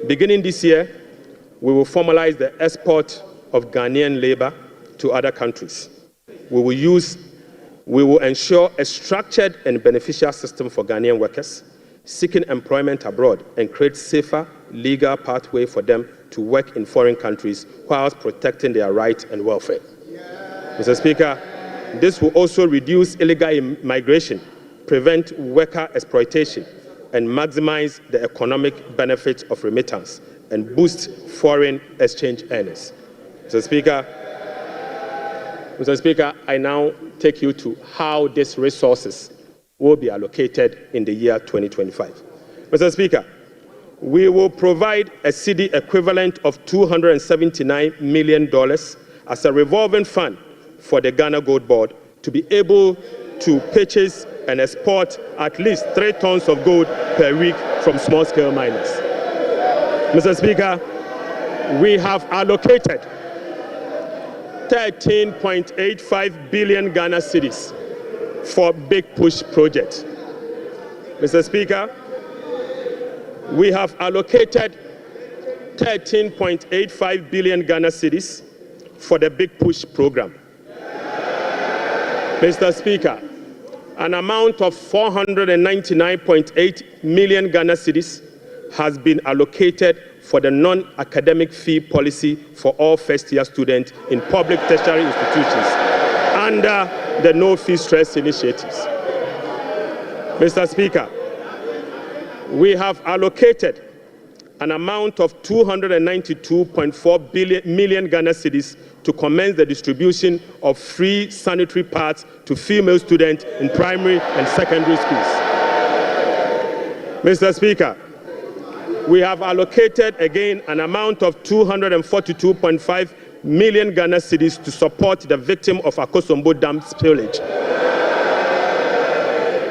Beginning this year, we will formalize the export of Ghanaian labor to other countries. We will ensure a structured and beneficial system for Ghanaian workers seeking employment abroad and create safer legal pathway for them to work in foreign countries whilst protecting their rights and welfare. Mr. Speaker, this will also reduce illegal migration, prevent worker exploitation, and maximize the economic benefits of remittance and boost foreign exchange earners. Mr. Speaker, I now take you to how these resources will be allocated in the year 2025. Mr. Speaker, we will provide a cedi equivalent of $279 million as a revolving fund for the Ghana Gold Board to be able to purchase and export at least 3 tons of gold per week from small-scale miners. Mr. Speaker, we have allocated 13.85 billion Ghana cedis for Big Push project. Mr. Speaker, we have allocated 13.85 billion Ghana cedis for the Big Push program. Mr. Speaker, an amount of 499.8 million Ghana cedis has been allocated for the non-academic fee policy for all first-year students in public tertiary institutions under the No Fee Stress initiatives. Mr. Speaker, we have allocated an amount of 292.4 million Ghana cedis to commence the distribution of free sanitary pads to female students in primary and secondary schools. Mr. Speaker, we have allocated again an amount of 242.5 million Ghana cedis to support the victim of Akosombo Dam spillage.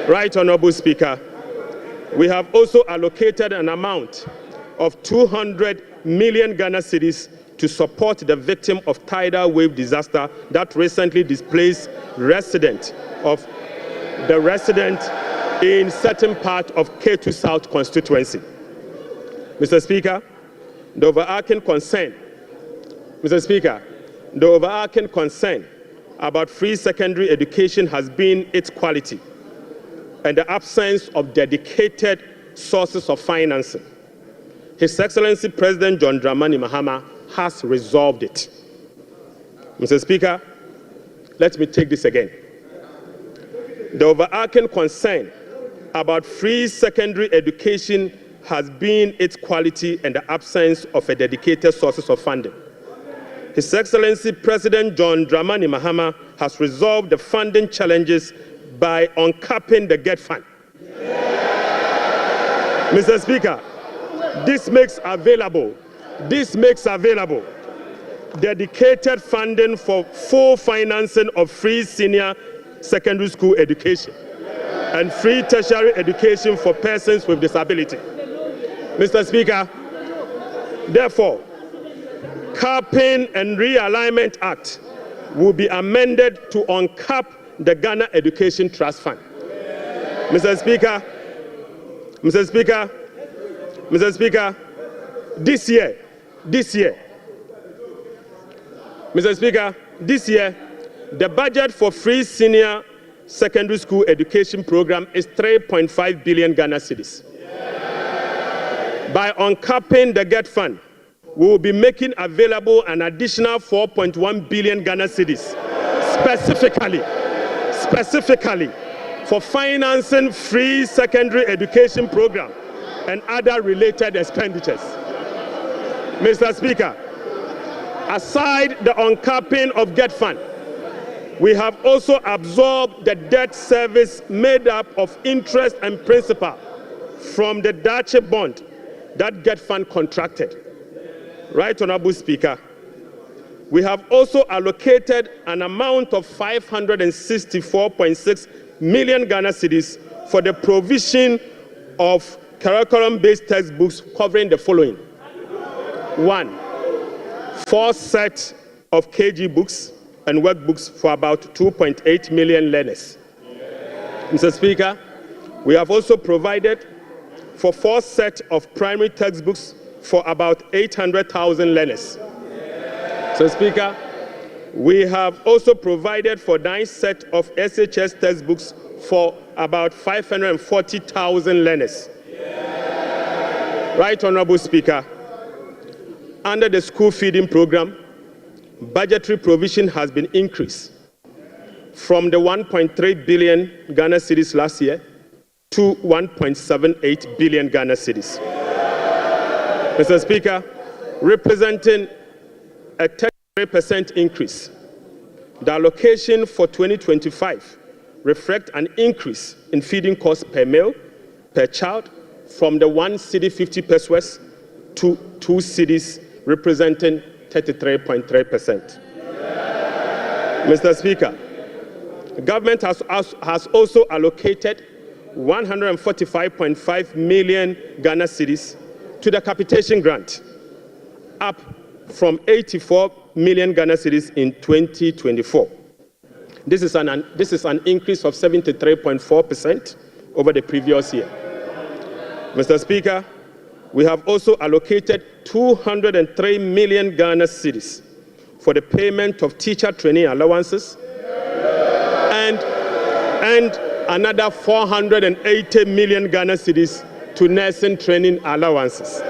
Right Honorable Speaker, we have also allocated an amount of 200 million Ghana cedis to support the victim of tidal wave disaster that recently displaced resident in certain part of K2 South constituency. Mr. Speaker, the overarching concern about free secondary education has been its quality and the absence of dedicated sources of financing. His Excellency President John Dramani Mahama has resolved it. Mr. Speaker, let me take this again. The overarching concern about free secondary education has been its quality and the absence of a dedicated sources of funding. His Excellency President John Dramani Mahama has resolved the funding challenges by uncapping the Gov't fund. Mr. Speaker, this makes available dedicated funding for full financing of free senior secondary school education and free tertiary education for persons with disability. Mr. Speaker, therefore, Capping and Realignment Act will be amended to uncap the Ghana Education Trust Fund. Mr. Speaker, this year, the budget for free senior secondary school education program is 3.5 billion Ghana cedis. By uncapping the Gov't fund, we will be making available an additional 4.1 billion Ghana cedis, specifically for financing free secondary education program and other related expenditures. Mr. Speaker, aside the uncapping of Gov't fund, we have also absorbed the debt service made up of interest and principal from the Dache bond that Gov't fund contracted. Right Honorable Speaker, we have also allocated an amount of 564.6 million Ghana cedis for the provision of curriculum-based textbooks covering the following. 1, 4 sets of KG books and workbooks for about 2.8 million learners. Mr. Speaker, we have also provided for 4 sets of primary textbooks for about 800,000 learners. So, Speaker, we have also provided for 9 sets of SHS textbooks for about 540,000 learners. Right, Honorable Speaker, under the school feeding program, budgetary provision has been increased from the 1.3 billion Ghana cedis last year to 1.78 billion Ghana cedis. Mr. Speaker, representing a 33% increase. The allocation for 2025 reflects an increase in feeding costs per meal, per child, from the 1 cedi 50 pesos to 2 cedis, representing 33.3%. Mr. Speaker, the government has also allocated 145.5 million Ghana cedis to the capitation grant, up from 84 million Ghana cedis in 2024. This is an increase of 73.4% over the previous year. Mr. Speaker, we have also allocated 203 million Ghana cedis for the payment of teacher training allowances and another 480 million Ghana cedis to nursing training allowances.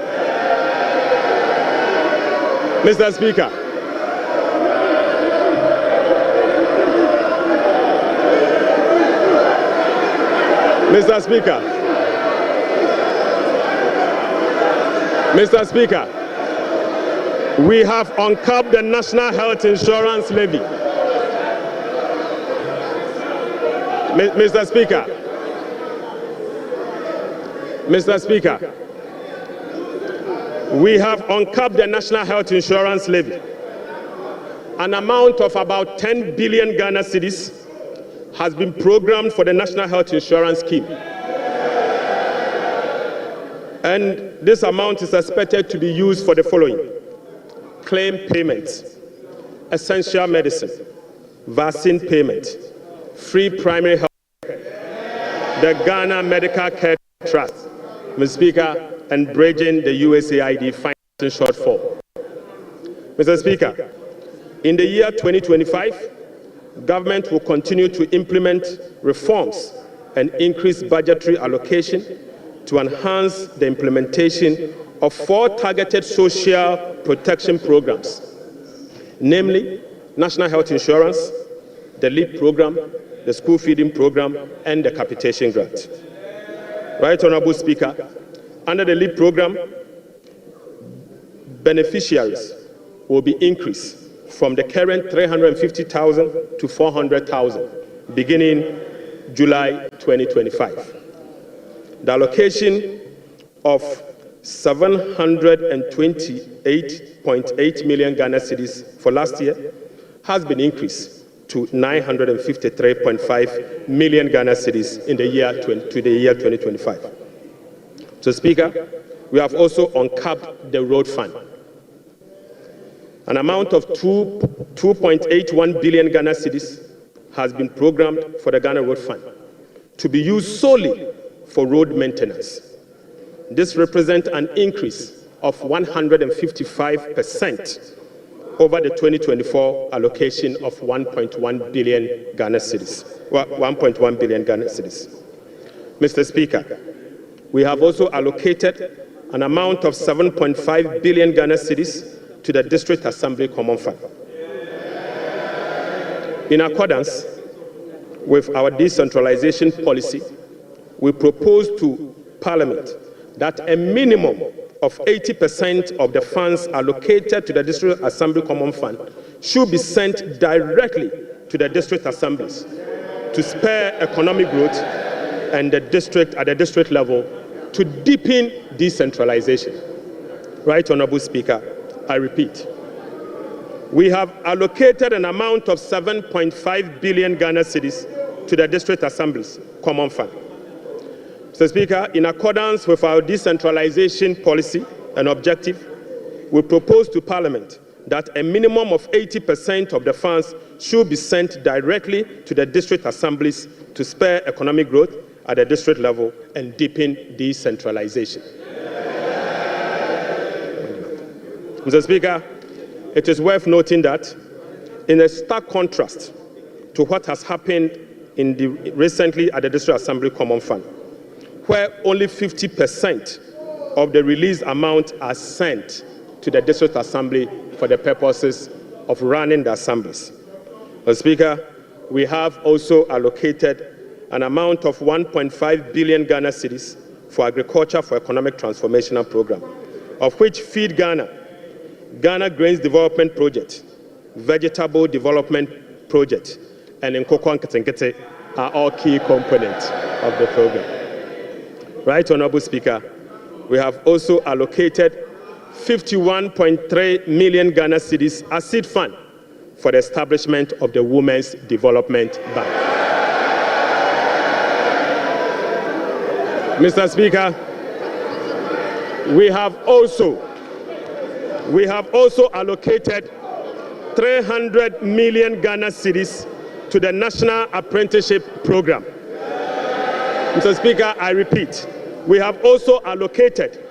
Mr. Speaker, Mr. Speaker, we have uncapped the National Health Insurance Levy. Mr. Speaker, we have uncapped the National Health Insurance Levy. An amount of about 10 billion Ghana cedis has been programmed for the National Health Insurance Scheme. And this amount is expected to be used for the following: claim payments, essential medicine, vaccine payment, free primary health care, the Ghana Medical Care Trust, Mr. Speaker, and bridging the USAID financing shortfall. Mr. Speaker, in the year 2025, government will continue to implement reforms and increase budgetary allocation to enhance the implementation of 4 targeted social protection programs, namely National Health Insurance, the LEAP program, the school feeding program, and the capitation grant. Right, Honorable Speaker, under the LEAP program, beneficiaries will be increased from the current 350,000 to 400,000 beginning July 2025. The allocation of 728.8 million Ghana cedis for last year has been increased to 953.5 million Ghana cedis in the year 2025. So, Speaker, we have also uncapped the road fund. An amount of 2.81 billion Ghana cedis has been programmed for the Ghana Road Fund to be used solely for road maintenance. This represents an increase of 155% over the 2024 allocation of 1.1 billion Ghana cedis. 1.1 billion Ghana cedis. Mr. Speaker, we have also allocated an amount of 7.5 billion Ghana cedis to the District Assembly Common Fund. In accordance with our decentralization policy, we propose to Parliament that a minimum of 80% of the funds allocated to the District Assembly Common Fund should be sent directly to the district assemblies to spur economic growth and at the district level to deepen decentralization. Right, Honorable Speaker, I repeat, we have allocated an amount of 7.5 billion Ghana cedis to the District Assemblies Common Fund. Mr. Speaker, in accordance with our decentralization policy and objective, we propose to Parliament that a minimum of 80% of the funds should be sent directly to the district assemblies to spur economic growth at the district level and deepen decentralization. Mr. Speaker, it is worth noting that in a stark contrast to what has happened recently at the District Assembly Common Fund, where only 50% of the released amount are sent to the District Assembly for the purposes of running the assemblies. Mr. Speaker, we have also allocated an amount of 1.5 billion Ghana cedis for agriculture for economic transformation program, of which Feed Ghana, Ghana Grains Development Project, Vegetable Development Project, and Nkoko Nketenkete are all key components of the program. Right, Honorable Speaker, we have also allocated 51.3 million Ghana cedis as seed fund for the establishment of the Women's Development Bank. Mr. Speaker, we have also allocated 300 million Ghana cedis to the National Apprenticeship Program. Mr. Speaker, I repeat, we have also allocated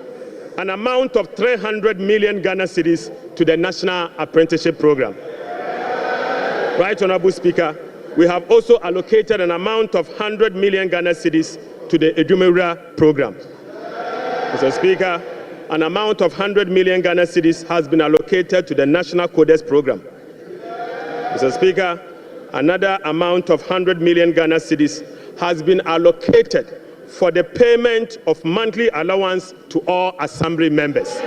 an amount of 300 million Ghana cedis to the National Apprenticeship Program. Right, Honorable Speaker, we have also allocated an amount of 100 million Ghana cedis to the Edumewura Program. Mr. Speaker, an amount of 100 million Ghana cedis has been allocated to the National Codes Program. Mr. Speaker, another amount of 100 million Ghana cedis has been allocated for the payment of monthly allowance to all Assembly members.